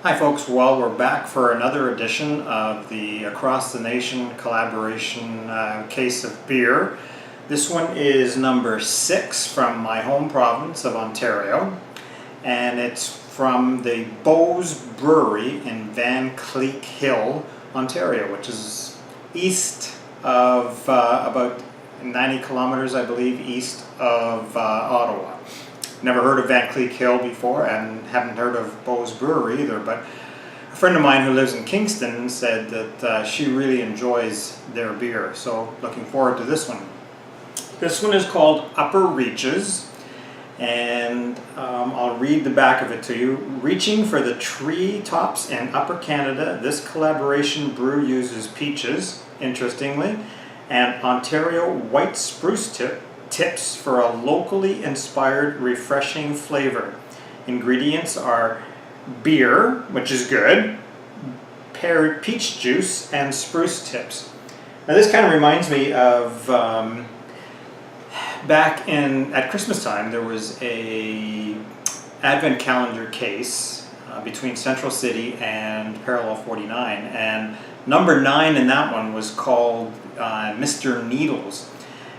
Hi folks, well we're back for another edition of the Across the Nation collaboration case of beer. This one is number 6 from my home province of Ontario, and it's from the Brewery in Vankleek Hill, Ontario, which is east of about 90 kilometers, I believe, east of Ottawa. Never heard of Vankleek Hill before and haven't heard of Beau's Brewery either, but a friend of mine who lives in Kingston said that she really enjoys their beer, so looking forward to this one. This one is called Upper Reaches, and I'll read the back of it to you. Reaching for the tree tops in Upper Canada, this collaboration brew uses peaches, interestingly, and Ontario white spruce tips for a locally inspired, refreshing flavor. Ingredients are beer, which is good, paired peach juice, and spruce tips. Now this kind of reminds me of back at Christmas time there was a advent calendar case between Central City and Parallel 49, and number 9 in that one was called Mr. Needles.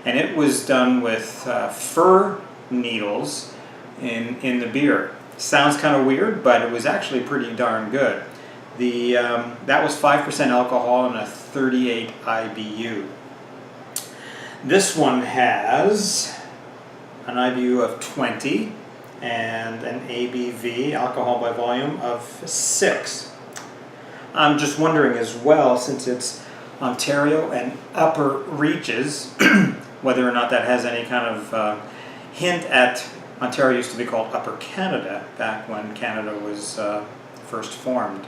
And it was done with fir needles in the beer. Sounds kind of weird, but it was actually pretty darn good. That was 5% alcohol and a 38 IBU. This one has an IBU of 20 and an ABV, alcohol by volume, of 6. I'm just wondering as well, since it's Ontario and Upper Reaches, whether or not that has any kind of hint at Ontario used to be called Upper Canada back when Canada was first formed.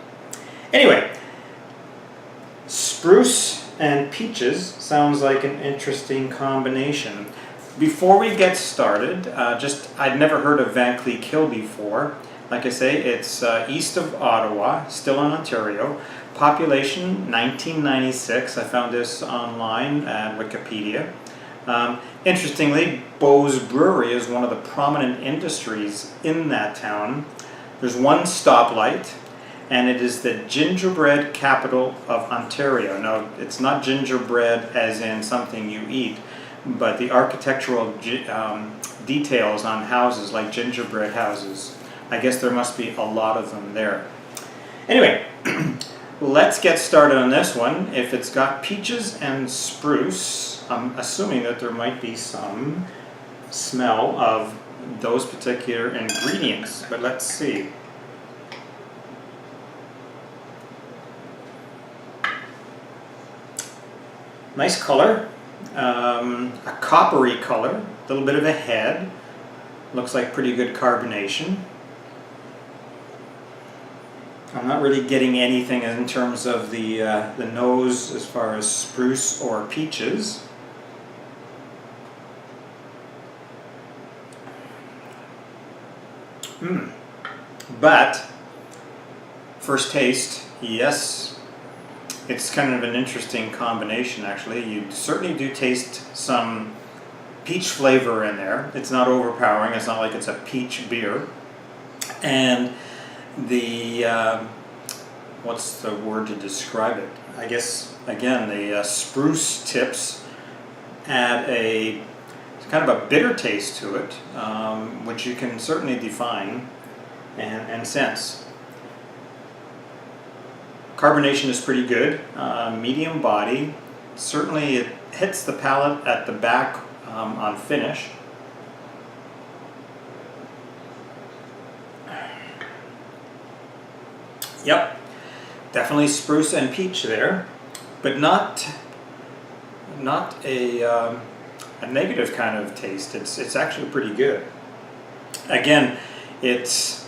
Anyway, spruce and peaches sounds like an interesting combination. Before we get started, I'd never heard of Vankleek Hill before. Like I say, it's east of Ottawa, still in Ontario. Population 1996. I found this online at Wikipedia. Interestingly, Beau's Brewery is one of the prominent industries in that town. There's one stoplight, and it is the gingerbread capital of Ontario. Now, it's not gingerbread as in something you eat, but the architectural details on houses, like gingerbread houses. I guess there must be a lot of them there. Anyway, let's get started on this one. If it's got peaches and spruce, I'm assuming that there might be some smell of those particular ingredients, but let's see. Nice color, a coppery color, a little bit of a head, looks like pretty good carbonation. I'm not really getting anything in terms of the nose as far as spruce or peaches. But first taste, yes, it's kind of an interesting combination actually. You certainly do taste some peach flavor in there. It's not overpowering, it's not like it's a peach beer. And the what's the word to describe it? I guess again the spruce tips add kind of a bitter taste to it, which you can certainly define and sense. Carbonation is pretty good, medium body. Certainly it hits the palate at the back on finish. Yep, definitely spruce and peach there, but not a negative kind of taste. It's actually pretty good. Again, it's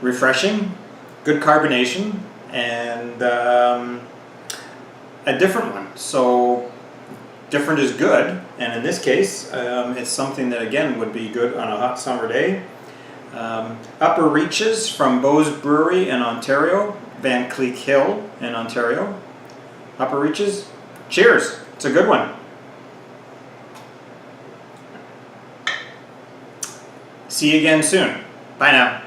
refreshing, good carbonation, and a different one. So different is good, and in this case, it's something that again would be good on a hot summer day. Upper Reaches from Beau's Brewery in Ontario, Vankleek Hill in Ontario. Upper Reaches, cheers, it's a good one. See you again soon. Bye now.